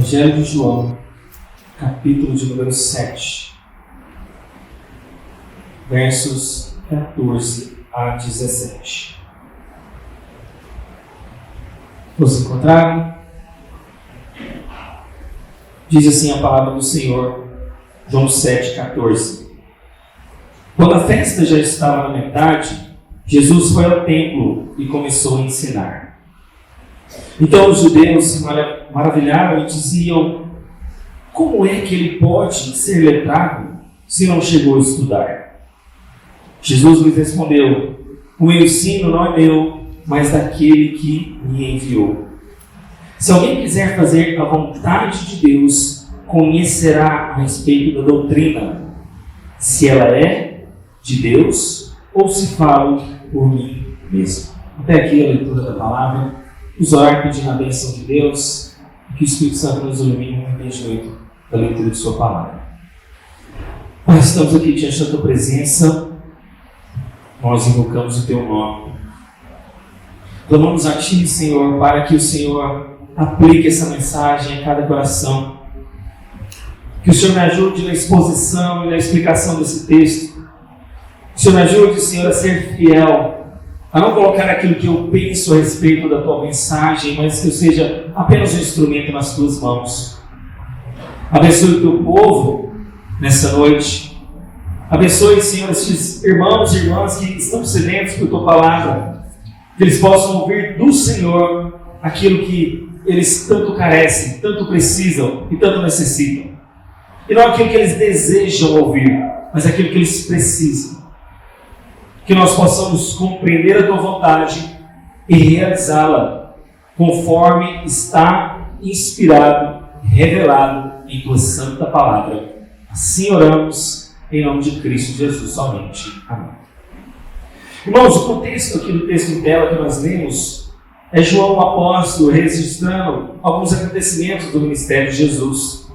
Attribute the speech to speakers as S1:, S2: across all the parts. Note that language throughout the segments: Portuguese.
S1: Evangelho de João, capítulo de número 7, versos 14 a 17. Vos encontraram? Diz assim a palavra do Senhor, João 7, 14. Quando a festa já estava na metade, Jesus foi ao templo e começou a ensinar. Então os judeus se maravilharam e diziam: como é que ele pode ser letrado se não chegou a estudar? Jesus lhes respondeu: o ensino não é meu, mas daquele que me enviou. Se alguém quiser fazer a vontade de Deus, conhecerá a respeito da doutrina, se ela é de Deus ou se falo por mim mesmo. Até aqui a leitura da palavra. Vamos orar pedindo a bênção de Deus e que o Espírito Santo nos ilumine no entendimento da leitura de sua palavra. Nós estamos aqui diante da tua presença, nós invocamos o teu nome. Clamamos a ti, Senhor, para que o Senhor aplique essa mensagem a cada coração. Que o Senhor me ajude na exposição e na explicação desse texto. Que o Senhor me ajude, Senhor, a ser fiel, a não colocar aquilo que eu penso a respeito da tua mensagem, mas que eu seja apenas um instrumento nas tuas mãos. Abençoe o teu povo nessa noite. Abençoe, Senhor, esses irmãos e irmãs que estão sedentos por tua palavra, que eles possam ouvir do Senhor aquilo que eles tanto carecem, tanto precisam e tanto necessitam. E não aquilo que eles desejam ouvir, mas aquilo que eles precisam. Que nós possamos compreender a tua vontade e realizá-la conforme está inspirado, revelado em tua santa palavra. Assim oramos em nome de Cristo Jesus somente. Amém. Irmãos, o contexto aqui do texto em tela que nós lemos é João o apóstolo registrando alguns acontecimentos do ministério de Jesus.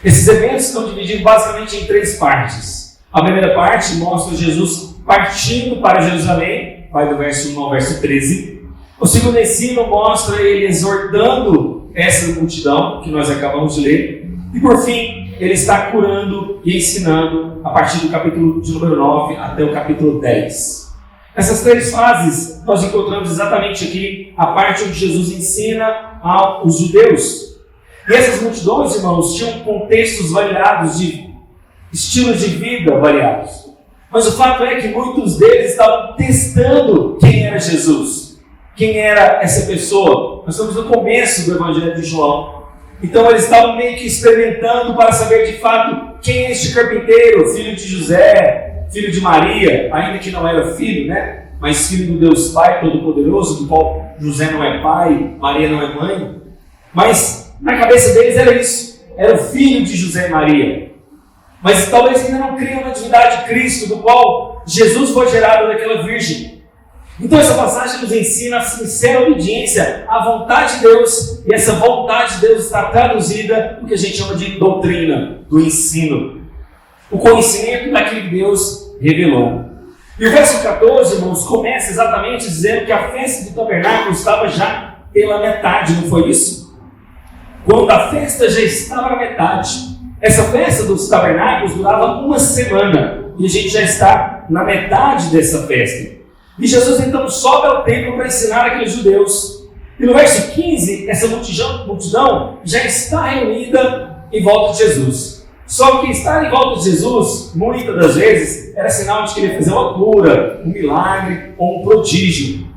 S1: Esses eventos estão divididos basicamente em três partes. A primeira parte mostra Jesus partindo para Jerusalém, vai do verso 1 ao verso 13. O segundo ensino mostra ele exortando essa multidão, que nós acabamos de ler. E por fim, ele está curando e ensinando a partir do capítulo de número 9 até o capítulo 10. Nessas três fases, nós encontramos exatamente aqui a parte onde Jesus ensina aos judeus. E essas multidões, irmãos, tinham contextos variados, de estilos de vida variados. Mas o fato é que muitos deles estavam testando quem era Jesus, quem era essa pessoa. Nós estamos no começo do Evangelho de João. Então eles estavam meio que experimentando para saber de fato quem é este carpinteiro, filho de José, filho de Maria, ainda que não era filho, né? Mas filho do Deus Pai Todo-Poderoso, do qual José não é pai, Maria não é mãe. Mas na cabeça deles era isso, era o filho de José e Maria. Mas talvez ainda não criam na divindade de Cristo, do qual Jesus foi gerado daquela virgem. Então essa passagem nos ensina a sincera obediência à vontade de Deus, e essa vontade de Deus está traduzida no que a gente chama de doutrina, do ensino. O conhecimento daquilo que Deus revelou. E o verso 14, irmãos, começa exatamente dizendo que a festa do tabernáculo estava já pela metade, não foi isso? Quando a festa já estava na metade. Essa festa dos tabernáculos durava uma semana, e a gente já está na metade dessa festa. E Jesus então sobe ao templo para ensinar aqueles judeus. E no verso 15, essa multidão já está reunida em volta de Jesus. Só que estar em volta de Jesus, muitas das vezes, era sinal de que ele ia fazer uma cura, um milagre ou um prodígio.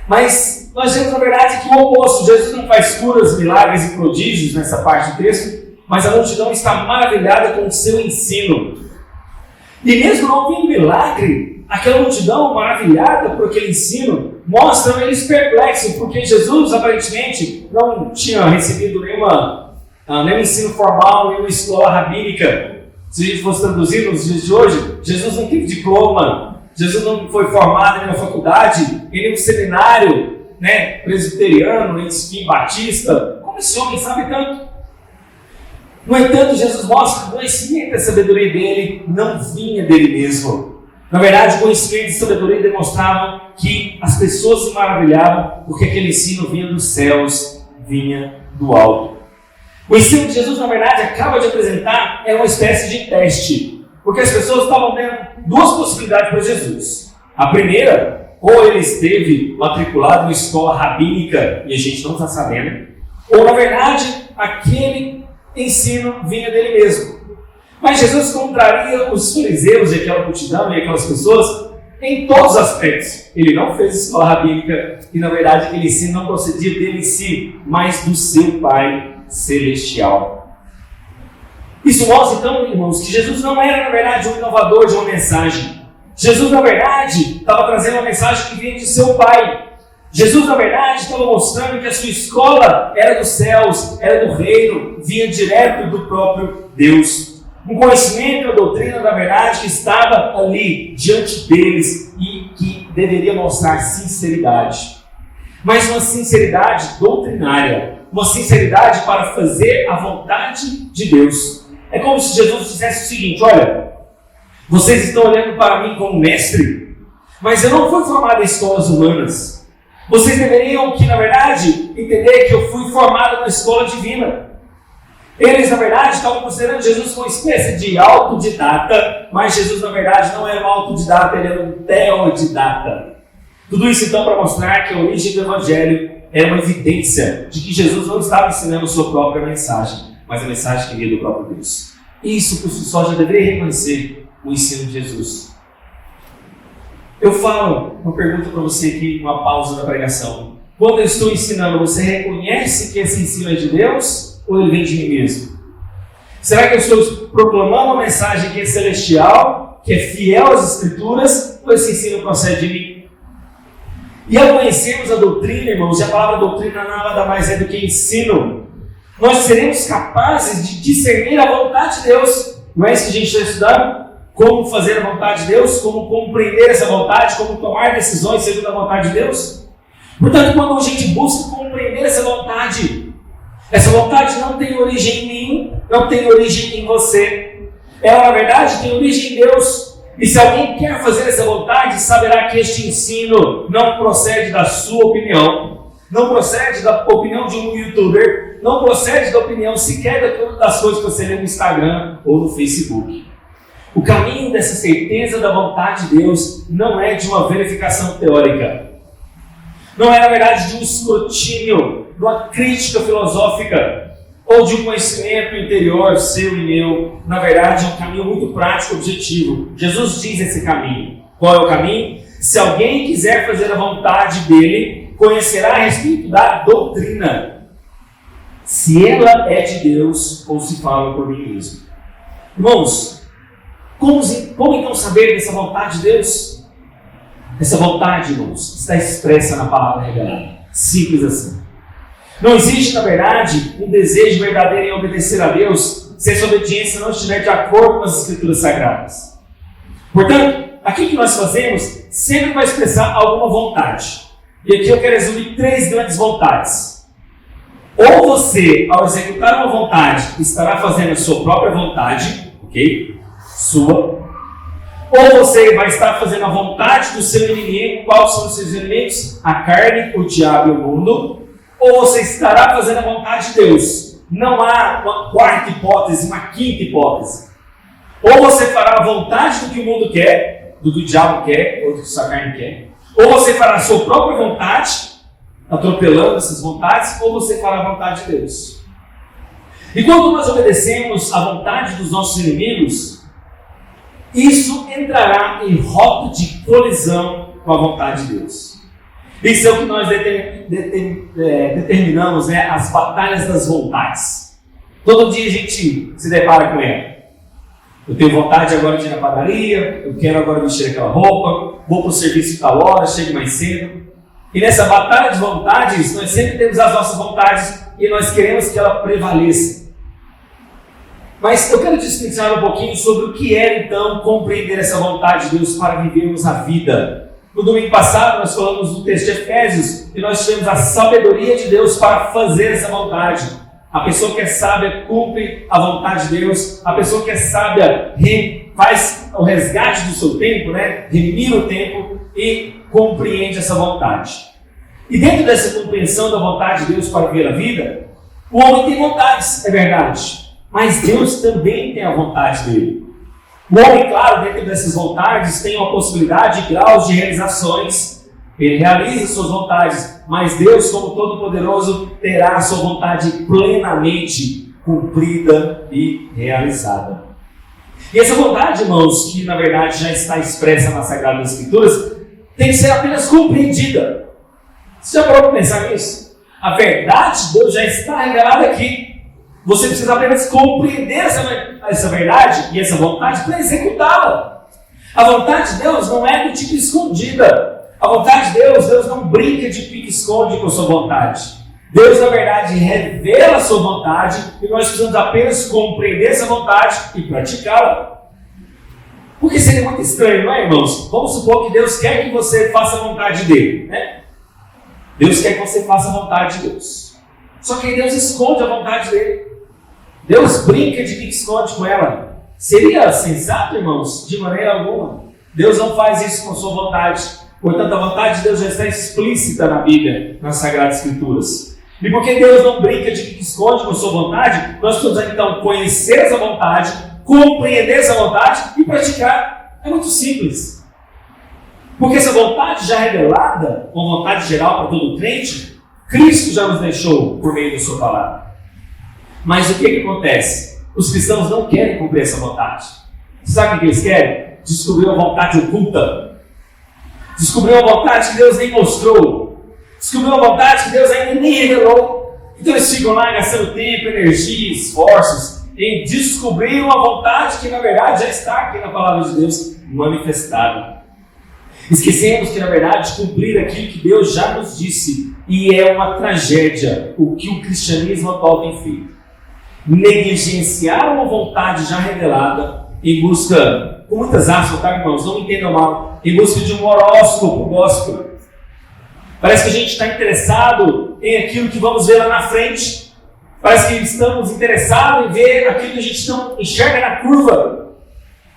S1: Mas nós vemos na verdade que o oposto. Jesus não faz curas, milagres e prodígios nessa parte do texto, mas a multidão está maravilhada com o seu ensino. E mesmo não havendo milagre, aquela multidão maravilhada por aquele ensino mostra eles perplexos, porque Jesus aparentemente não tinha recebido nenhum ensino formal, nenhuma escola rabínica. Se a gente fosse traduzir nos dias de hoje, Jesus não teve diploma, Jesus não foi formado em nenhuma faculdade, em nenhum seminário, presbiteriano, nem batista. Como esse homem sabe tanto? No entanto, Jesus mostra que o conhecimento e a sabedoria dele não vinha dele mesmo. Na verdade, o conhecimento e a sabedoria demonstravam que as pessoas se maravilhavam porque aquele ensino vinha dos céus, vinha do alto. O ensino que Jesus, na verdade, acaba de apresentar é uma espécie de teste, porque as pessoas estavam tendo duas possibilidades para Jesus. A primeira, ou ele esteve matriculado em escola rabínica e a gente não está sabendo, ou, na verdade, aquele ensino vinha dele mesmo. Mas Jesus contraria os fariseus e aquela multidão e aquelas pessoas em todos os aspectos. Ele não fez escola rabínica e, na verdade, aquele ensino não procedia dele em si, mas do seu Pai celestial. Isso mostra, então, irmãos, que Jesus não era, na verdade, um inovador de uma mensagem. Jesus, na verdade, estava trazendo uma mensagem que vinha de seu Pai. Jesus, na verdade, estava mostrando que a sua escola era dos céus, era do reino, vinha direto do próprio Deus. Um conhecimento, uma doutrina, na verdade, que estava ali, diante deles, e que deveria mostrar sinceridade. Mas uma sinceridade doutrinária, uma sinceridade para fazer a vontade de Deus. É como se Jesus dissesse o seguinte: olha, vocês estão olhando para mim como mestre, mas eu não fui formado em escolas humanas. Vocês deveriam, na verdade, entender que eu fui formado na escola divina. Eles, na verdade, estavam considerando Jesus como uma espécie de autodidata, mas Jesus, na verdade, não era um autodidata, ele era um teodidata. Tudo isso, então, para mostrar que a origem do Evangelho era uma evidência de que Jesus não estava ensinando sua própria mensagem, mas a mensagem que vinha do próprio Deus. Isso, por si só, já deveria reconhecer o ensino de Jesus. Eu falo uma pergunta para você aqui, uma pausa da pregação. Quando eu estou ensinando, você reconhece que esse ensino é de Deus ou ele vem de mim mesmo? Será que eu estou proclamando uma mensagem que é celestial, que é fiel às Escrituras, ou esse ensino procede de mim? E ao conhecermos a doutrina, irmãos, e a palavra doutrina nada mais é do que ensino, nós seremos capazes de discernir a vontade de Deus. Não é isso que a gente está estudando? Como fazer a vontade de Deus, como compreender essa vontade, como tomar decisões segundo a vontade de Deus. Portanto, quando a gente busca compreender essa vontade não tem origem em mim, não tem origem em você. Ela, na verdade, tem origem em Deus. E se alguém quer fazer essa vontade, saberá que este ensino não procede da sua opinião, não procede da opinião de um youtuber, não procede da opinião sequer das coisas que você lê no Instagram ou no Facebook. O caminho dessa certeza da vontade de Deus não é de uma verificação teórica. Não é, na verdade, de um escrutínio, de uma crítica filosófica ou de um conhecimento interior seu e meu. Na verdade, é um caminho muito prático e objetivo. Jesus diz esse caminho. Qual é o caminho? Se alguém quiser fazer a vontade dele, conhecerá a respeito da doutrina, se ela é de Deus ou se fala por mim mesmo. Irmãos, como então saber dessa vontade de Deus? Essa vontade, irmãos, está expressa na palavra revelada. Simples assim. Não existe, na verdade, um desejo verdadeiro em obedecer a Deus se essa obediência não estiver de acordo com as Escrituras Sagradas. Portanto, aquilo que nós fazemos sempre vai expressar alguma vontade. E aqui eu quero resumir 3 grandes vontades. Ou você, ao executar uma vontade, estará fazendo a sua própria vontade, ok? Sua. Ou você vai estar fazendo a vontade do seu inimigo. Quais são os seus inimigos? A carne, o diabo e o mundo. Ou você estará fazendo a vontade de Deus. Não há uma quarta hipótese, uma quinta hipótese. Ou você fará a vontade do que o mundo quer, do que o diabo quer, ou do que a sua carne quer. Ou você fará a sua própria vontade, atropelando essas vontades, ou você fará a vontade de Deus. E quando nós obedecemos a vontade dos nossos inimigos, isso entrará em rota de colisão com a vontade de Deus. Isso é o que nós determinamos, né? As batalhas das vontades. Todo dia a gente se depara com ela. Eu tenho vontade agora de ir na padaria, eu quero agora vestir aquela roupa, vou para o serviço tal hora, chego mais cedo. E nessa batalha de vontades, nós sempre temos as nossas vontades e nós queremos que ela prevaleça. Mas eu quero destrinchar um pouquinho sobre o que é, então, compreender essa vontade de Deus para vivermos a vida. No domingo passado, nós falamos do texto de Efésios e nós tivemos a sabedoria de Deus para fazer essa vontade. A pessoa que é sábia cumpre a vontade de Deus. A pessoa que é sábia faz o resgate do seu tempo, né? Remira o tempo e compreende essa vontade. E dentro dessa compreensão da vontade de Deus para viver a vida, O homem tem vontades, é verdade, mas Deus também tem a vontade dele. O homem, claro, dentro dessas vontades, tem uma possibilidade de graus de realizações. Ele realiza suas vontades, mas Deus, como Todo-Poderoso, terá a sua vontade plenamente cumprida e realizada. E essa vontade, irmãos, que na verdade já está expressa nas Sagradas Escrituras, tem que ser apenas compreendida. Você já parou para pensar nisso? A verdade de Deus já está revelada aqui. Você precisa apenas compreender essa verdade e essa vontade para executá-la. A vontade de Deus não é do tipo escondida. A vontade de Deus não brinca de pique-esconde com a sua vontade. Deus, na verdade, revela a sua vontade e nós precisamos apenas compreender essa vontade e praticá-la. Porque seria muito estranho, não é, irmãos? Vamos supor que Deus quer que você faça a vontade dele, né? Deus quer que você faça a vontade de Deus. Só que Deus esconde a vontade dele. Deus brinca de pique-esconde com ela. Seria sensato, irmãos? De maneira alguma. Deus não faz isso com a sua vontade. Portanto, a vontade de Deus já está explícita na Bíblia, nas Sagradas Escrituras. E porque Deus não brinca de pique-esconde com a sua vontade, nós precisamos então conhecer essa vontade, compreender essa vontade e praticar. É muito simples. Porque essa vontade já revelada, uma vontade geral para todo crente, Cristo já nos deixou por meio da sua palavra. Mas o que acontece? Os cristãos não querem cumprir essa vontade. Sabe o que eles querem? Descobrir uma vontade oculta. Descobrir uma vontade que Deus nem mostrou. Descobrir uma vontade que Deus ainda nem revelou. Então eles ficam lá gastando tempo, energia, esforços em descobrir uma vontade que na verdade já está aqui na palavra de Deus manifestada. Esquecemos que na verdade cumprir aquilo que Deus já nos disse, e é uma tragédia o que o cristianismo atual tem feito. Negligenciar uma vontade já revelada em busca, com muitas aspas, tá, irmãos? Não me entendam mal, em busca de um horóscopo gospel. Parece que a gente está interessado em aquilo que vamos ver lá na frente. Parece que estamos interessados em ver aquilo que a gente não enxerga na curva.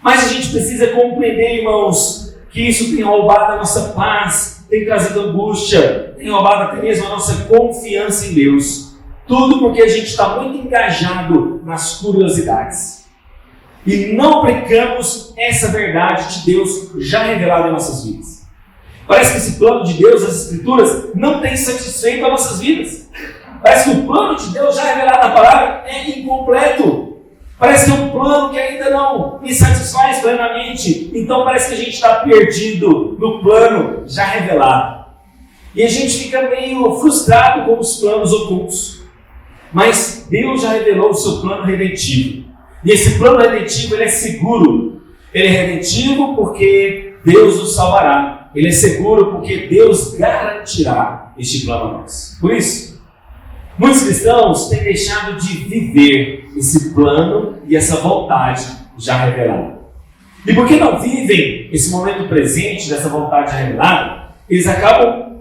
S1: Mas a gente precisa compreender, irmãos, que isso tem roubado a nossa paz, tem trazido angústia, tem roubado até mesmo a nossa confiança em Deus. Tudo porque a gente está muito engajado nas curiosidades. E não aplicamos essa verdade de Deus já revelada em nossas vidas. Parece que esse plano de Deus, as Escrituras, não tem satisfeito as nossas vidas. Parece que o plano de Deus já revelado na palavra é incompleto. Parece que é um plano que ainda não me satisfaz plenamente. Então parece que a gente está perdido no plano já revelado. E a gente fica meio frustrado com os planos ocultos. Mas Deus já revelou o seu plano redentivo. E esse plano redentivo ele é seguro. Ele é redentivo porque Deus nos salvará. Ele é seguro porque Deus garantirá este plano a nós. Por isso, muitos cristãos têm deixado de viver esse plano e essa vontade já revelada. E porque não vivem esse momento presente dessa vontade já revelada, eles acabam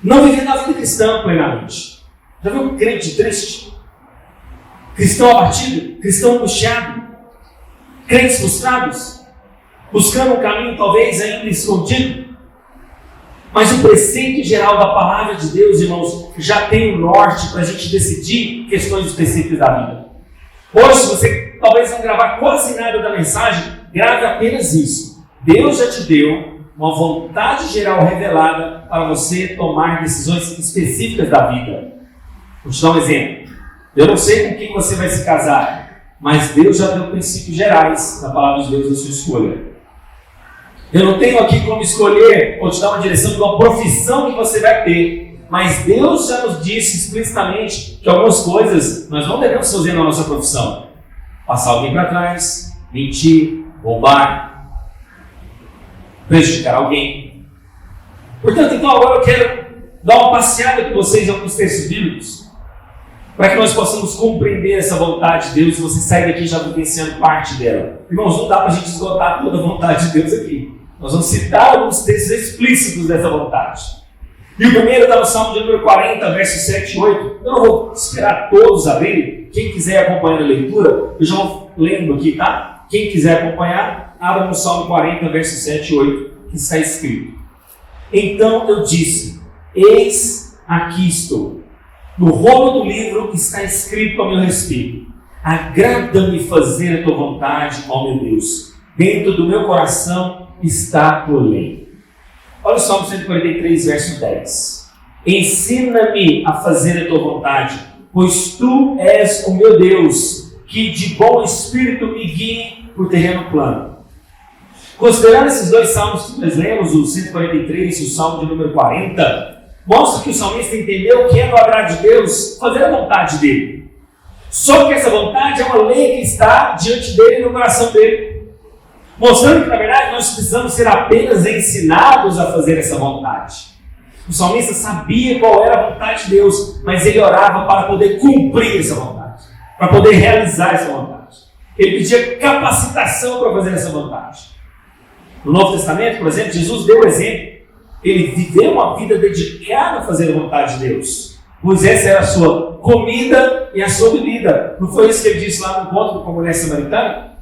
S1: não vivendo a vida cristã plenamente. Já viu um crente triste? Cristão abatido? Cristão angustiado? Crentes frustrados? Buscando um caminho talvez ainda escondido? Mas o preceito geral da palavra de Deus, irmãos, já tem o norte para a gente decidir questões específicas da vida. Hoje, se você talvez não gravar quase nada da mensagem, grave apenas isso. Deus já te deu uma vontade geral revelada para você tomar decisões específicas da vida. Vou te dar um exemplo. Eu não sei com quem você vai se casar, mas Deus já deu princípios gerais na palavra de Deus da sua escolha. Eu não tenho aqui como escolher ou te dar uma direção de uma profissão que você vai ter, mas Deus já nos disse explicitamente que algumas coisas nós não devemos fazer na nossa profissão. Passar alguém para trás, mentir, roubar, prejudicar alguém. Portanto, então agora eu quero dar uma passeada com vocês em alguns textos bíblicos, para que nós possamos compreender essa vontade de Deus e você sair daqui já vivenciando parte dela. Irmãos, não dá para a gente esgotar toda a vontade de Deus aqui. Nós vamos citar alguns textos explícitos dessa vontade. E o primeiro está no Salmo de número 40, versos 7 e 8. Eu não vou esperar todos abrirem. Quem quiser acompanhar a leitura, eu já vou lendo aqui, tá? Quem quiser acompanhar, abra no Salmo 40, versos 7 e 8, que está escrito: Então eu disse, eis aqui estou. No rolo do livro está escrito a meu respeito: agrada-me fazer a tua vontade, ó meu Deus. Dentro do meu coração está a tua lei. Olha o Salmo 143, verso 10. Ensina-me a fazer a tua vontade, pois tu és o meu Deus, que de bom espírito me guie por terreno plano. Considerando esses dois salmos que nós lemos, o 143 e o salmo de número 40, mostra que o salmista entendeu que é do agrado de Deus fazer a vontade dele. Só que essa vontade é uma lei que está diante dele e no coração dele, mostrando que na verdade nós precisamos ser apenas ensinados a fazer essa vontade. O salmista sabia qual era a vontade de Deus, mas ele orava para poder cumprir essa vontade, para poder realizar essa vontade. Ele pedia capacitação para fazer essa vontade. No Novo Testamento, por exemplo, Jesus deu o exemplo. Ele viveu uma vida dedicada a fazer a vontade de Deus. Moisés era a sua comida e a sua bebida. Não foi isso que ele disse lá no encontro com a mulher samaritana?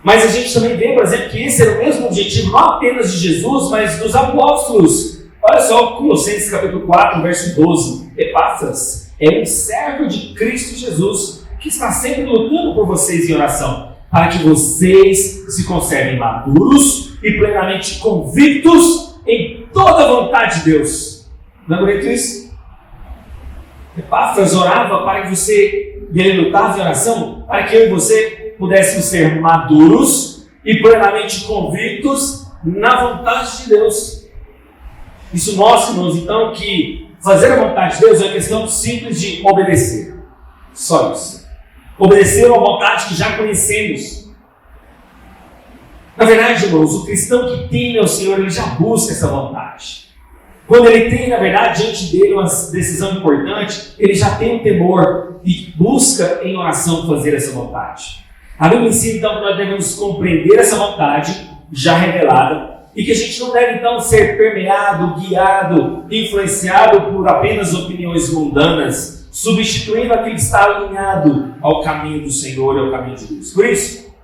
S1: Mas a gente também vê, por exemplo, que esse era o mesmo objetivo, não apenas de Jesus, mas dos apóstolos. Olha só, Colossenses capítulo 4, verso 12. Epáfras é um servo de Cristo Jesus, que está sempre lutando por vocês em oração, para que vocês se conservem maduros e plenamente convictos em toda a vontade de Deus. Não é bonito isso? Epáfras orava para que você, e ele lutava em oração, para que eu e você pudéssemos ser maduros e plenamente convictos na vontade de Deus. Isso mostra, irmãos, então, que fazer a vontade de Deus é uma questão simples de obedecer. Só isso. Obedecer a uma vontade que já conhecemos. Na verdade, irmãos, o cristão que teme ao Senhor, ele já busca essa vontade. Quando ele tem, na verdade, diante dele uma decisão importante, ele já tem um temor e busca em oração fazer essa vontade. A Bíblia ensina, então, que nós devemos compreender essa vontade já revelada e que a gente não deve, então, ser permeado, guiado, influenciado por apenas opiniões mundanas, substituindo aquilo que está alinhado ao caminho do Senhor e ao caminho de Deus. Por isso,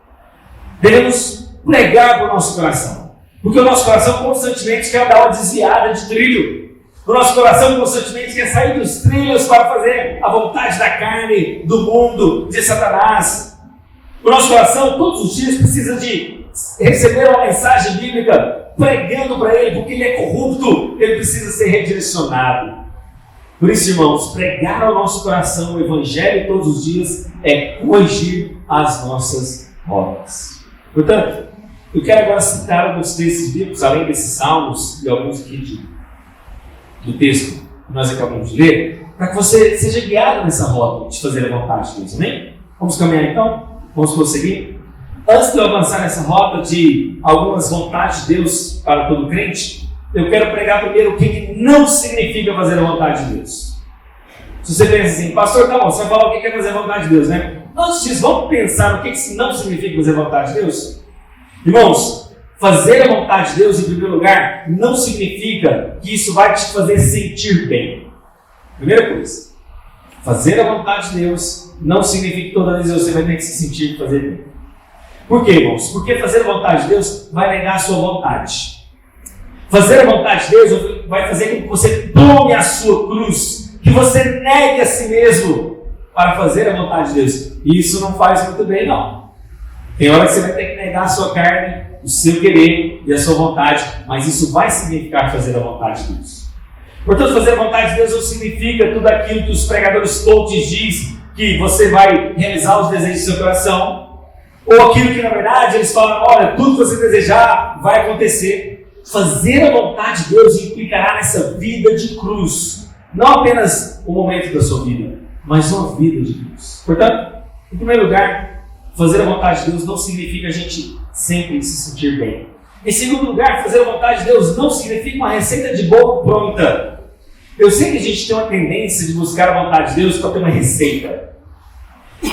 S1: devemos pregar para o nosso coração, porque o nosso coração constantemente quer dar uma desviada de trilho. O nosso coração constantemente quer sair dos trilhos para fazer a vontade da carne, do mundo, de Satanás. O nosso coração todos os dias precisa de receber uma mensagem bíblica pregando para ele, porque ele é corrupto, ele precisa ser redirecionado. Por isso, irmãos, pregar ao nosso coração o Evangelho todos os dias é corrigir as nossas rotas. Portanto, eu quero agora citar alguns textos bíblicos, além desses salmos e alguns aqui do texto que nós acabamos de ler, para que você seja guiado nessa rota de fazer a vontade de Deus, amém? Vamos caminhar então? Vamos prosseguir? Antes de eu avançar nessa rota de algumas vontades de Deus para todo crente, eu quero pregar primeiro o que não significa fazer a vontade de Deus. Se você pensa assim, pastor, tá bom, você vai falar o que é fazer a vontade de Deus, né? Antes disso, vamos pensar no que não significa fazer a vontade de Deus? Irmãos, fazer a vontade de Deus, em primeiro lugar, não significa que isso vai te fazer sentir bem. Primeira coisa, fazer a vontade de Deus não significa que toda vez você vai ter que se sentir fazer bem. Por quê, irmãos? Porque fazer a vontade de Deus vai negar a sua vontade. Fazer a vontade de Deus vai fazer com que você tome a sua cruz, que você negue a si mesmo para fazer a vontade de Deus. E isso não faz muito bem, não. Tem hora que você vai ter que negar a sua carne, o seu querer e a sua vontade, mas isso vai significar fazer a vontade de Deus. Portanto, fazer a vontade de Deus não significa tudo aquilo que os pregadores coaches dizem, que você vai realizar os desejos do seu coração, ou aquilo que na verdade eles falam, olha, tudo que você desejar vai acontecer. Fazer a vontade de Deus implicará nessa vida de cruz, não apenas o momento da sua vida, mas uma vida de cruz. Portanto, em primeiro lugar, fazer a vontade de Deus não significa a gente sempre se sentir bem. Em segundo lugar, fazer a vontade de Deus não significa uma receita de bolo pronta. Eu sei que a gente tem uma tendência de buscar a vontade de Deus para ter uma receita.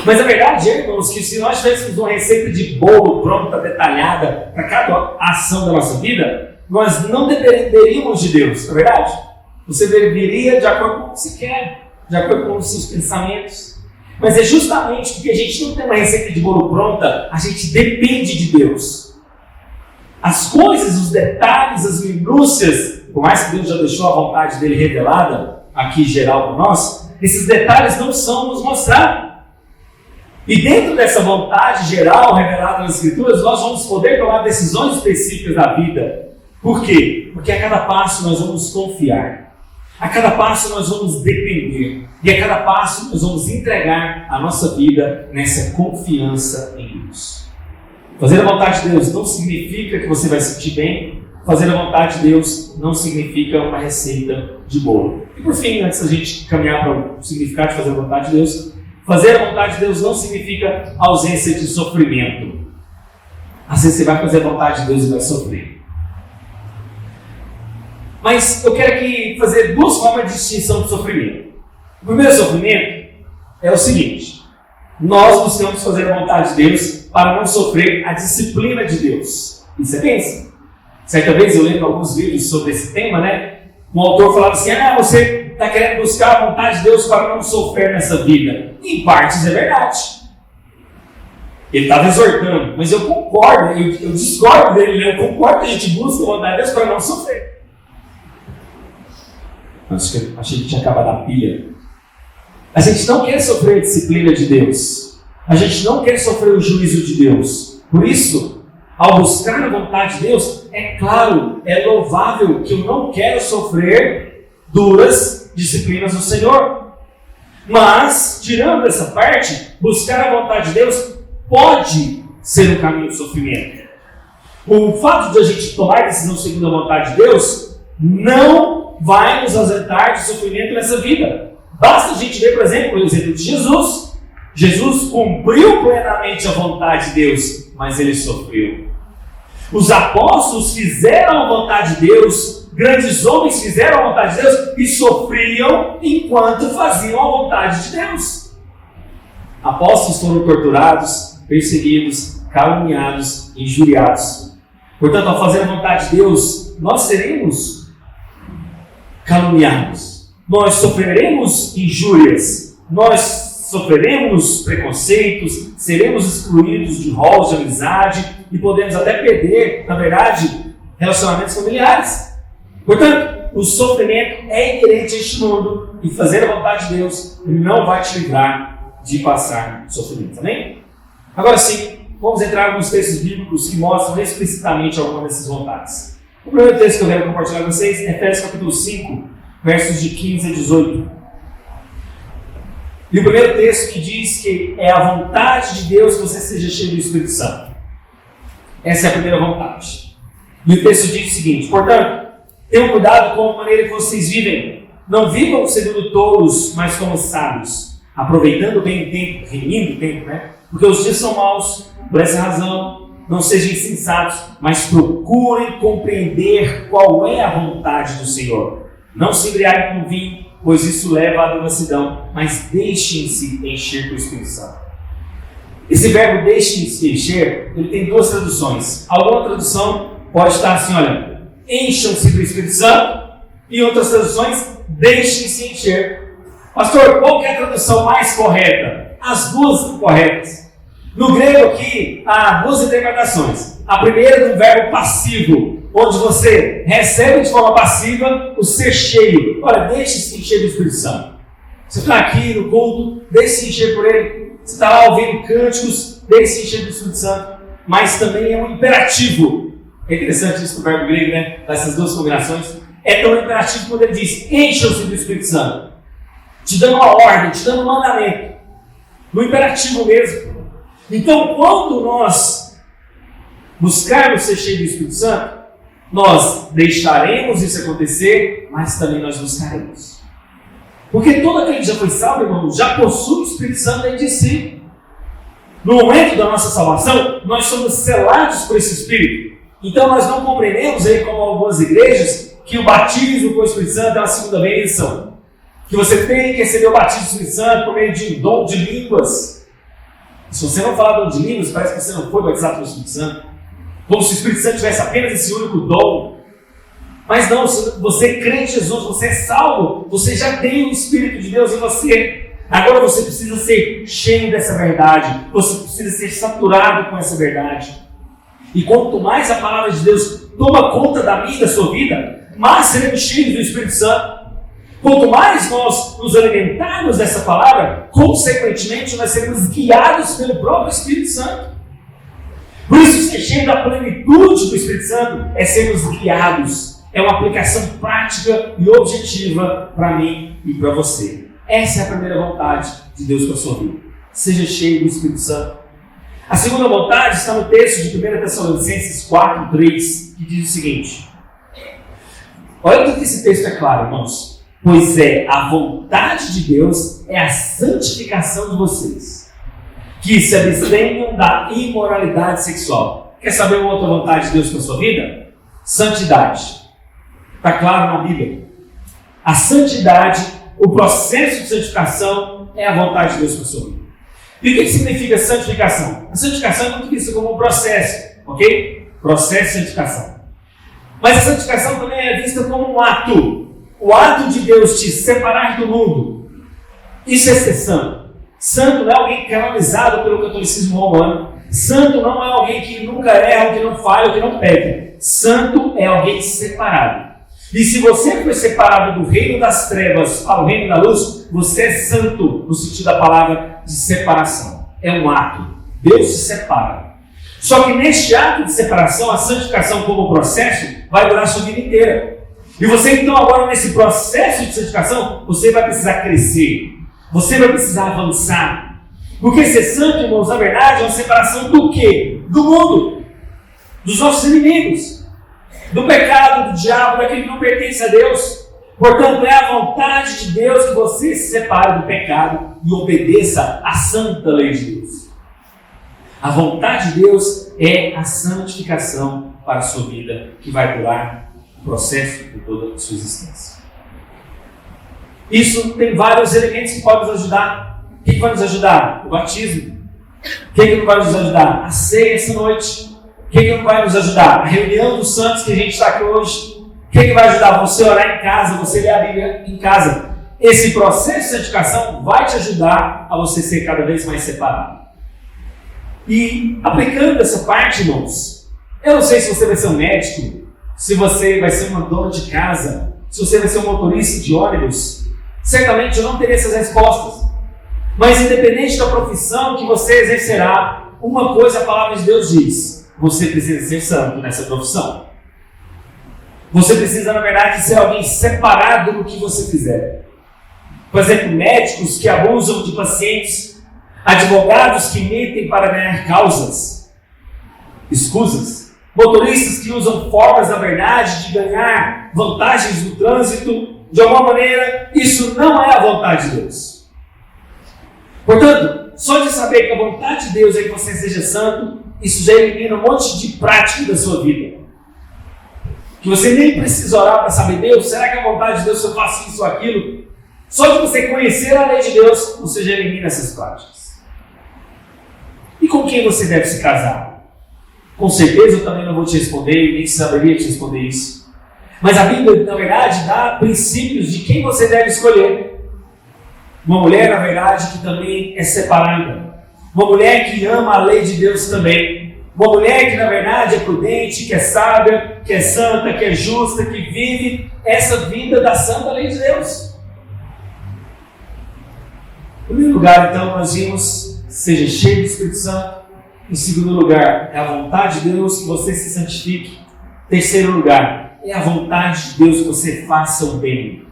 S1: Mas a verdade é, irmãos, que se nós tivéssemos uma receita de bolo pronta, detalhada, para cada ação da nossa vida, nós não dependeríamos de Deus, não é verdade? Você viveria de acordo com o que você quer, de acordo com os seus pensamentos. Mas é justamente porque a gente não tem uma receita de bolo pronta, a gente depende de Deus. As coisas, os detalhes, as minúcias, por mais que Deus já deixou a vontade dele revelada, aqui geral para nós, esses detalhes não são nos mostrados. E dentro dessa vontade geral revelada nas Escrituras, nós vamos poder tomar decisões específicas da vida. Por quê? Porque a cada passo nós vamos confiar. A cada passo nós vamos depender. E a cada passo nós vamos entregar a nossa vida nessa confiança em Deus. Fazer a vontade de Deus não significa que você vai se sentir bem. Fazer a vontade de Deus não significa uma receita de bolo. E por fim, antes da gente caminhar para o significado de fazer a vontade de Deus, fazer a vontade de Deus não significa ausência de sofrimento. Às vezes você vai fazer a vontade de Deus e vai sofrer. Mas eu quero aqui fazer duas formas de distinção do sofrimento. O primeiro sofrimento é o seguinte: nós buscamos fazer a vontade de Deus para não sofrer a disciplina de Deus. E você pensa? Certa vez eu lendo alguns vídeos sobre esse tema, né? Um autor falava assim: você está querendo buscar a vontade de Deus para não sofrer nessa vida. Em partes é verdade. Ele estava exortando, mas eu concordo, eu discordo dele, né? Eu concordo que a gente busca a vontade de Deus para não sofrer. Achei que tinha acabado a pilha. A gente não quer sofrer a disciplina de Deus. A gente não quer sofrer o juízo de Deus. Por isso, ao buscar a vontade de Deus, é claro, é louvável que eu não quero sofrer duras disciplinas do Senhor. Mas, tirando essa parte, buscar a vontade de Deus pode ser um caminho de sofrimento. O fato de a gente tomar a decisão segundo a vontade de Deus não vai nos ausentar de sofrimento nessa vida. Basta a gente ver, por exemplo, o exemplo de Jesus. Jesus cumpriu plenamente a vontade de Deus, mas ele sofreu. Os apóstolos fizeram a vontade de Deus, grandes homens fizeram a vontade de Deus e sofriam enquanto faziam a vontade de Deus. Apóstolos foram torturados, perseguidos, caluniados, injuriados. Portanto, ao fazer a vontade de Deus, nós seremos caluniados, nós sofreremos injúrias, nós sofreremos preconceitos, seremos excluídos de rolos de amizade e podemos até perder, na verdade, relacionamentos familiares. Portanto, o sofrimento é inerente a este mundo e fazer a vontade de Deus não vai te livrar de passar sofrimento. Amém? Agora sim, vamos entrar em alguns textos bíblicos que mostram explicitamente algumas dessas vontades. O primeiro texto que eu quero compartilhar com vocês é Efésios capítulo 5, versos de 15 a 18. E o primeiro texto que diz que é a vontade de Deus que você seja cheio do Espírito Santo. Essa é a primeira vontade. E o texto diz o seguinte: portanto, tenham cuidado com a maneira que vocês vivem. Não vivam segundo tolos, mas como sábios, aproveitando bem o tempo, remindo o tempo, né? Porque os dias são maus. Por essa razão, não sejam insensatos, mas procurem compreender qual é a vontade do Senhor. Não se embriaguem com vinho, pois isso leva à devassidão, mas deixem-se encher do Espírito Santo. Esse verbo deixem-se encher, ele tem duas traduções. Alguma tradução pode estar assim, olha, encham-se do Espírito Santo, e outras traduções, deixem-se encher. Pastor, qual que é a tradução mais correta? As duas corretas. No grego aqui, há duas interpretações. A primeira do verbo passivo, onde você recebe de forma passiva o ser cheio. Olha, deixe-se encher do Espírito Santo. Você está aqui no culto, deixe-se encher por ele. Você está lá ouvindo cânticos, deixe-se encher do Espírito Santo. Mas também é um imperativo. É interessante isso do verbo grego, né? Dessas duas combinações. É tão imperativo quando ele diz, encham-se do Espírito Santo. Te dando uma ordem, te dando um mandamento. No imperativo mesmo. Então, quando nós buscarmos ser cheios do Espírito Santo, nós deixaremos isso acontecer, mas também nós buscaremos. Porque todo aquele que já foi salvo, irmão, já possui o Espírito Santo dentro de si. No momento da nossa salvação, nós somos selados por esse Espírito. Então, nós não compreendemos aí, como algumas igrejas, que o batismo com o Espírito Santo é uma segunda bênção. Que você tem que receber o batismo do Espírito Santo por meio de dom de línguas. Se você não falar dom de línguas, parece que você não foi batizado pelo Espírito Santo. Como se o Espírito Santo tivesse apenas esse único dom. Mas não, se você crê em Jesus, você é salvo, você já tem o Espírito de Deus em você. Agora você precisa ser cheio dessa verdade. Você precisa ser saturado com essa verdade. E quanto mais a palavra de Deus toma conta da minha e da sua vida, mais seremos cheios do Espírito Santo. Quanto mais nós nos alimentarmos dessa palavra, consequentemente nós seremos guiados pelo próprio Espírito Santo. Por isso, ser cheio da plenitude do Espírito Santo é sermos guiados. É uma aplicação prática e objetiva para mim e para você. Essa é a primeira vontade de Deus para a sua vida. Seja cheio do Espírito Santo. A segunda vontade está no texto de 1 Tessalonicenses 4:3, que diz o seguinte. Olha o que esse texto é claro, irmãos. Pois a vontade de Deus é a santificação de vocês, que se abstenham da imoralidade sexual. Quer saber uma outra vontade de Deus para a sua vida? Santidade. Está claro na Bíblia. A santidade, o processo de santificação é a vontade de Deus para a sua vida. E o que significa santificação? A santificação é muito vista como um processo, ok? Processo de santificação. Mas a santificação também é vista como um ato. O ato de Deus te separar do mundo. Isso é ser santo. Santo não é alguém canonizado pelo catolicismo romano. Santo não é alguém que nunca erra, que não falha, que não peca. Santo é alguém separado. E se você foi separado do reino das trevas para o reino da luz, você é santo no sentido da palavra de separação. É um ato. Deus se separa. Só que neste ato de separação, a santificação como processo vai durar a sua vida inteira. E você então agora nesse processo de santificação, você vai precisar crescer. Você vai precisar avançar. Porque ser santo, irmãos, na verdade é uma separação do quê? Do mundo. Dos nossos inimigos. Do pecado, do diabo, daquele que não pertence a Deus. Portanto, é a vontade de Deus que você se separe do pecado e obedeça à santa lei de Deus. A vontade de Deus é a santificação para a sua vida, que vai durar o processo de toda a sua existência. Isso tem vários elementos que podem nos ajudar. O que vai nos ajudar? O batismo. O que não vai nos ajudar? A ceia essa noite. O que não vai nos ajudar? A reunião dos santos que a gente está aqui hoje. O que vai ajudar? Você orar em casa, você ler a Bíblia em casa. Esse processo de santificação vai te ajudar a você ser cada vez mais separado. E aplicando essa parte, irmãos, eu não sei se você vai ser um médico, se você vai ser uma dona de casa, se você vai ser um motorista de ônibus. Certamente eu não teria essas respostas. Mas independente da profissão que você exercerá, uma coisa a palavra de Deus diz: você precisa ser santo nessa profissão. Você precisa, na verdade, ser alguém separado do que você fizer. Por exemplo, médicos que abusam de pacientes, advogados que mentem para ganhar causas, escusas, motoristas que usam formas, na verdade, de ganhar vantagens no trânsito. De alguma maneira, isso não é a vontade de Deus. Portanto, só de saber que a vontade de Deus é que você seja santo, isso já elimina um monte de prática da sua vida. Que você nem precisa orar para saber, Deus, será que a vontade de Deus eu faço isso ou aquilo? Só de você conhecer a lei de Deus, você já elimina essas práticas. E com quem você deve se casar? Com certeza eu também não vou te responder, nem saberia te responder isso. Mas a Bíblia, na verdade, dá princípios de quem você deve escolher. Uma mulher, na verdade, que também é separada. Uma mulher que ama a lei de Deus também. Uma mulher que, na verdade, é prudente, que é sábia, que é santa, que é justa, que vive essa vida da santa lei de Deus. Em primeiro lugar, então, nós vimos, seja cheio do Espírito Santo. Em segundo lugar, é a vontade de Deus que você se santifique. Em terceiro lugar, é a vontade de Deus que você faça o bem.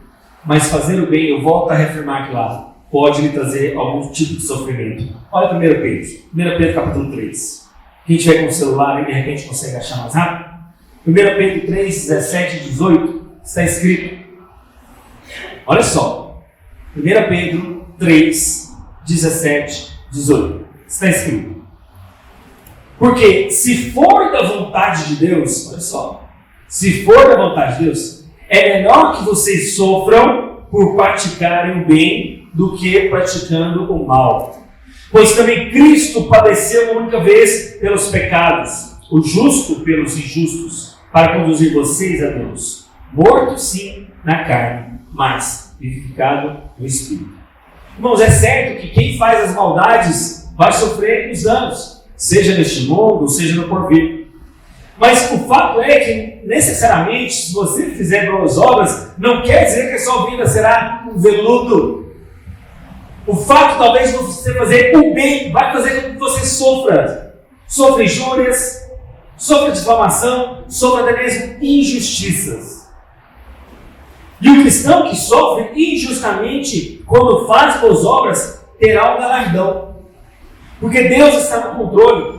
S1: Mas fazer o bem, eu volto a reafirmar aqui lá, pode lhe trazer algum tipo de sofrimento. Olha 1 Pedro. 1 Pedro capítulo 3. Quem tiver com o celular e de repente consegue achar mais rápido. 1 Pedro 3, 17 e 18 está escrito. Olha só. 1 Pedro 3, 17 e 18 está escrito. Porque se for da vontade de Deus, olha só. Se for da vontade de Deus, é melhor que vocês sofram por praticarem o bem do que praticando o mal. Pois também Cristo padeceu uma única vez pelos pecados, o justo pelos injustos, para conduzir vocês a Deus. Morto sim na carne, mas vivificado no Espírito. Irmãos, é certo que quem faz as maldades vai sofrer os danos, seja neste mundo, seja no porvir. Mas o fato é que, necessariamente, se você fizer boas obras, não quer dizer que a sua vida será um veludo. O fato, talvez, de você fazer o bem, vai fazer com que você sofra. Sofra injúrias, sofra difamação, sofra até mesmo injustiças. E o cristão que sofre injustamente, quando faz boas obras, terá um galardão. Porque Deus está no controle.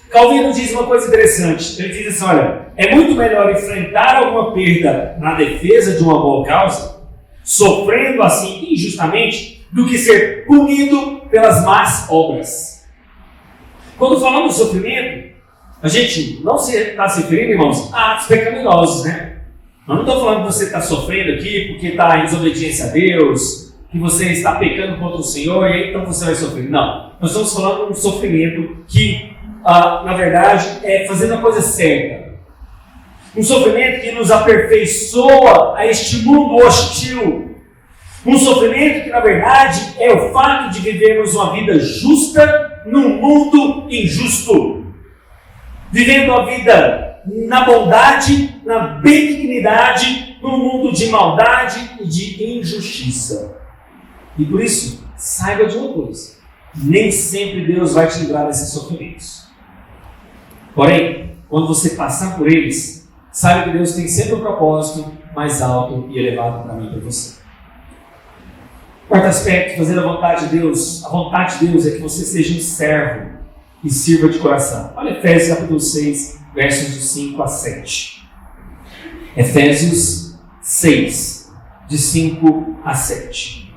S1: Calvino diz uma coisa interessante. Ele diz assim, olha, é muito melhor enfrentar alguma perda na defesa de uma boa causa, sofrendo assim injustamente, do que ser punido pelas más obras. Quando falamos de sofrimento, a gente não está se referindo, irmãos, a atos pecaminosos, né? Eu não estou falando que você está sofrendo aqui porque está em desobediência a Deus, que você está pecando contra o Senhor e aí então você vai sofrer. Não, nós estamos falando de um sofrimento que, na verdade, é fazendo a coisa certa. Um sofrimento que nos aperfeiçoa a este mundo hostil. Um sofrimento que, na verdade, é o fato de vivermos uma vida justa num mundo injusto. Vivendo a vida na bondade, na benignidade, num mundo de maldade e de injustiça. E por isso, saiba de uma coisa: nem sempre Deus vai te livrar desses sofrimentos. Porém, quando você passar por eles, saiba que Deus tem sempre um propósito mais alto e elevado para mim e para você. Quarto aspecto, fazer a vontade de Deus. A vontade de Deus é que você seja um servo e sirva de coração. Olha Efésios capítulo 6, versos de 5 a 7. Efésios 6, de 5 a 7.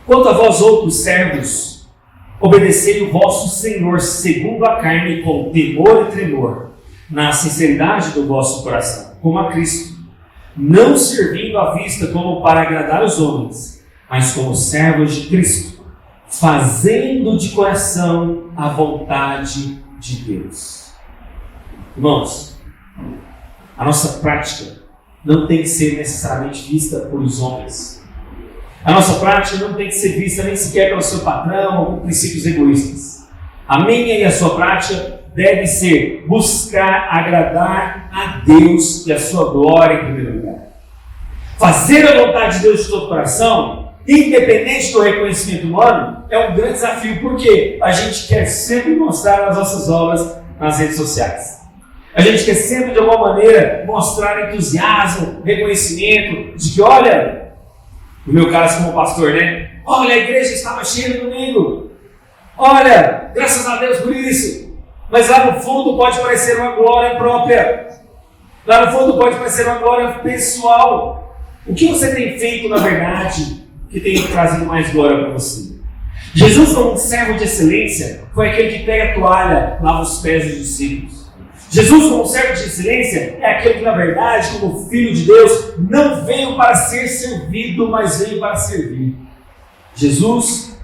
S1: Quanto a vós outros servos, obedecei o vosso Senhor segundo a carne com temor e tremor, na sinceridade do vosso coração, como a Cristo, não servindo à vista como para agradar os homens, mas como servos de Cristo, fazendo de coração a vontade de Deus. Irmãos, a nossa prática não tem que ser necessariamente vista por os homens. A nossa prática não tem que ser vista nem sequer pelo seu patrão ou por princípios egoístas. A minha e a sua prática deve ser buscar agradar a Deus e a sua glória em primeiro lugar. Fazer a vontade de Deus de todo o coração, independente do reconhecimento humano, é um grande desafio, porque a gente quer sempre mostrar as nossas obras nas redes sociais. A gente quer sempre, de alguma maneira, mostrar entusiasmo, reconhecimento, de que, olha, no meu caso como pastor, né? Olha, a igreja estava cheia no domingo. Olha, graças a Deus por isso. Mas lá no fundo pode parecer uma glória própria. Lá no fundo pode parecer uma glória pessoal. O que você tem feito, na verdade, que tem trazido mais glória para você? Jesus, como um servo de excelência, foi aquele que pega a toalha, lava os pés dos discípulos. Jesus, como servo de excelência, é aquele que, na verdade, como Filho de Deus, não veio para ser servido, mas veio para servir. Jesus,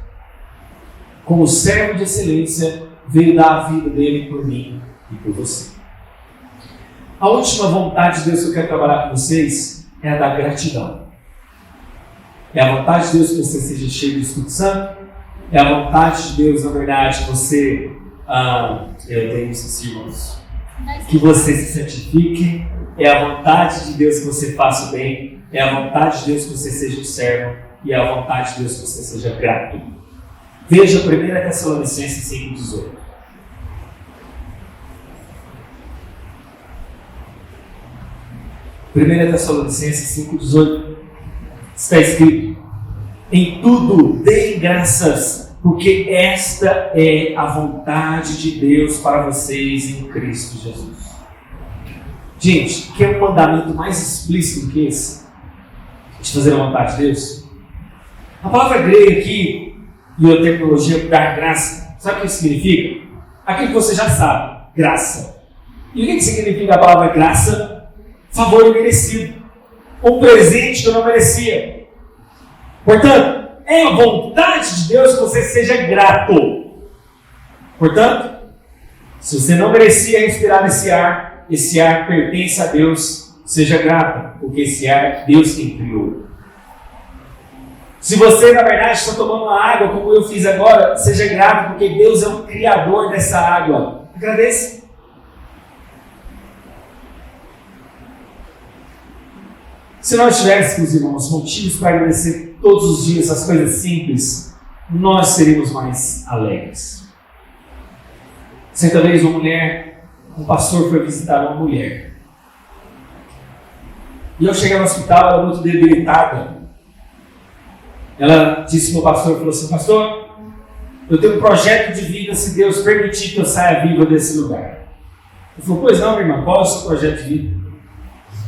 S1: como servo de excelência, veio dar a vida dele por mim e por você. A última vontade de Deus que eu quero trabalhar com vocês é a da gratidão. É a vontade de Deus que você seja cheio do Espírito Santo. É a vontade de Deus, na verdade, que você... eu tenho esses irmãos. Que você se santifique. É a vontade de Deus que você faça o bem. É a vontade de Deus que você seja um servo. E é a vontade de Deus que você seja grato. Veja 1 Tessalonicenses 5,18. 1 Tessalonicenses 5,18 está escrito: em tudo deem graças, porque esta é a vontade de Deus para vocês em Cristo Jesus. Gente, quer um mandamento mais explícito do que esse? De fazer a vontade de Deus? A palavra grega aqui, e a terminologia dar graça, sabe o que significa? Aquilo que você já sabe, graça. E o que significa a palavra graça? Favor imerecido. Um presente que eu não merecia. Portanto, é a vontade de Deus que você seja grato. Portanto, se você não merecia respirar esse ar pertence a Deus, seja grato, porque esse ar Deus quem criou. Se você, na verdade, está tomando uma água, como eu fiz agora, seja grato, porque Deus é o criador dessa água. Agradeça. Se nós tivéssemos, irmãos, motivos para agradecer todos os dias as coisas simples, nós seríamos mais alegres. Certa vez um pastor foi visitar uma mulher. E ao chegar no hospital, ela muito debilitada. Ela disse para o pastor, falou assim: pastor, eu tenho um projeto de vida, se Deus permitir que eu saia viva desse lugar. Ele falou: pois não, minha irmã, qual é o seu projeto de vida?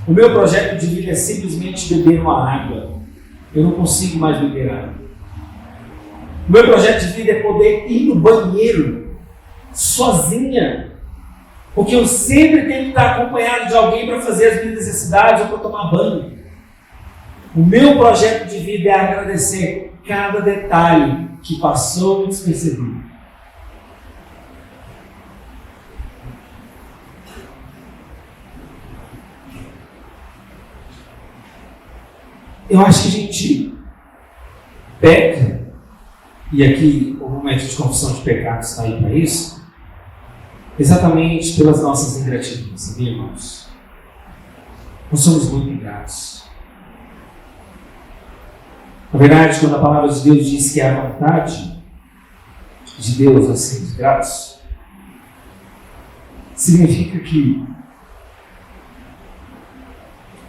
S1: O meu projeto de vida é simplesmente beber uma água. Eu não consigo mais beber água. O meu projeto de vida é poder ir no banheiro sozinha, porque eu sempre tenho que estar acompanhado de alguém para fazer as minhas necessidades ou para tomar banho. O meu projeto de vida é agradecer cada detalhe que passou despercebido. Eu acho que a gente peca, e aqui o momento de confissão de pecados está aí para isso, exatamente pelas nossas ingratidões, sabia, irmãos? Nós somos muito ingratos. Na verdade, quando a palavra de Deus diz que é a vontade de Deus a sermos gratos, significa que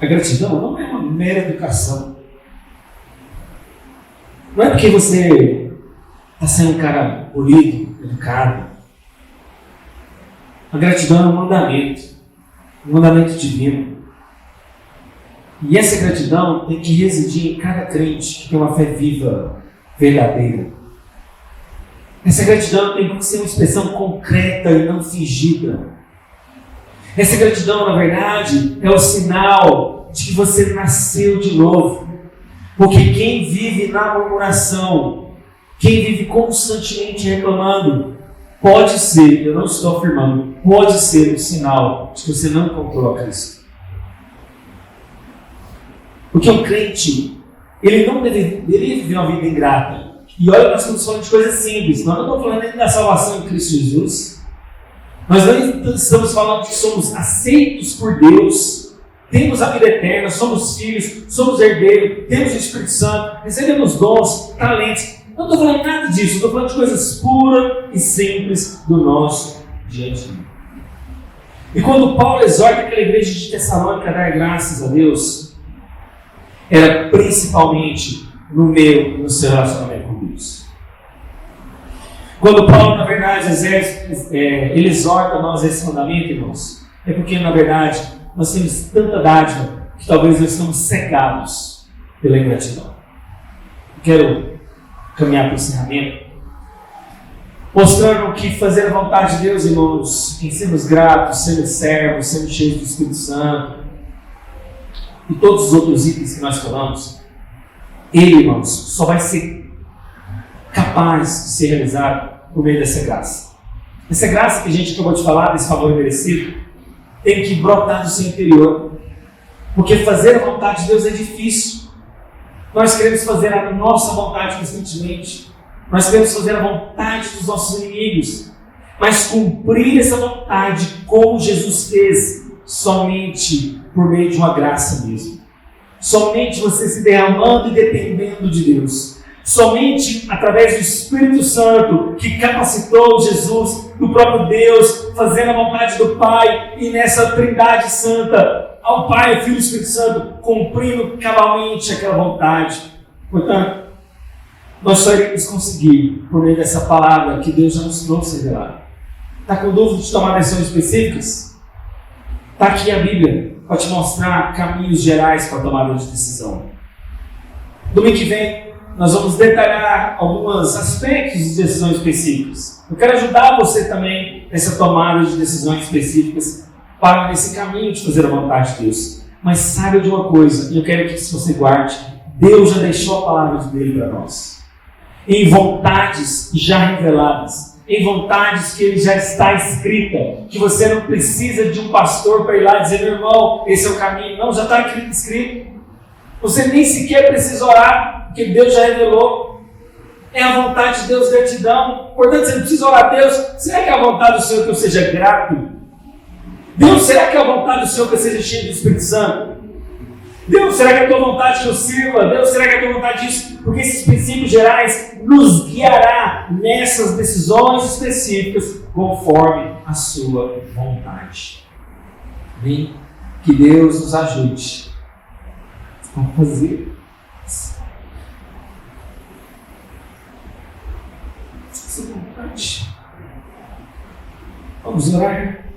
S1: a gratidão não é uma mera educação. Não é porque você está sendo um cara polido, educado. A gratidão é um mandamento divino. E essa gratidão tem que residir em cada crente que tem uma fé viva, verdadeira. Essa gratidão tem que ser uma expressão concreta e não fingida. Essa gratidão, na verdade, é o sinal de que você nasceu de novo. Porque quem vive na murmuração, quem vive constantemente reclamando, pode ser, eu não estou afirmando, pode ser um sinal de que você não encontrou a Cristo. Porque o crente, ele não deveria viver uma vida ingrata. E olha, nós estamos falando de coisas simples. Nós não estamos falando nem da salvação em Cristo Jesus. Nós não estamos falando que somos aceitos por Deus, temos a vida eterna, somos filhos, somos herdeiros, temos o Espírito Santo, recebemos dons, talentos. Não estou falando nada disso, estou falando de coisas puras e simples do nosso dia a dia. E quando Paulo exorta aquela igreja de Tessalônica a dar graças a Deus, era principalmente no meu e no seu relacionamento com Deus. Quando Paulo, na verdade, ele exorta nós a esse mandamento, irmãos, é porque, na verdade, nós temos tanta dádiva que talvez nós estamos cegados pela ingratidão. Quero caminhar para o encerramento, mostrando que fazer a vontade de Deus, irmãos, em sermos gratos, sermos servos, sermos cheios do Espírito Santo, e todos os outros itens que nós falamos, ele, irmãos, só vai ser capaz de ser realizado por meio dessa graça. Essa graça que a gente acabou de falar, desse favor merecido, tem que brotar do seu interior. Porque fazer a vontade de Deus é difícil. Nós queremos fazer a nossa vontade constantemente. Nós queremos fazer a vontade dos nossos inimigos. Mas cumprir essa vontade como Jesus fez, somente por meio de uma graça mesmo. Somente você se derramando e dependendo de Deus. Somente através do Espírito Santo que capacitou Jesus, do próprio Deus, fazendo a vontade do Pai e nessa Trindade Santa, ao Pai, ao Filho e ao Espírito Santo, cumprindo cabalmente aquela vontade. Portanto, nós só iremos conseguir por meio dessa palavra que Deus já nos trouxe revelado. Está com dúvida de tomar decisões específicas? Está aqui a Bíblia para te mostrar caminhos gerais para a tomada de decisão. Domingo que vem, nós vamos detalhar alguns aspectos de decisões específicas. Eu quero ajudar você também nessa tomada de decisões específicas para nesse caminho de fazer a vontade de Deus. Mas saiba de uma coisa, e eu quero que você guarde, Deus já deixou a palavra dele para nós. Em vontades já reveladas, em vontades que ele já está escrita, que você não precisa de um pastor para ir lá dizer, meu irmão, esse é o caminho. Não, já está escrito. Você nem sequer precisa orar, porque Deus já revelou. É a vontade de Deus, gratidão. Portanto, você não precisa orar a Deus. Será que é a vontade do Senhor que eu seja grato? Deus, será que é a vontade do Senhor que eu seja cheio do Espírito Santo? Deus, será que é a tua vontade que eu sirva? Deus, será que é a tua vontade disso? Porque esses princípios gerais nos guiará nessas decisões específicas conforme a sua vontade. Amém? Que Deus nos ajude a fazer essa vontade. Vamos orar.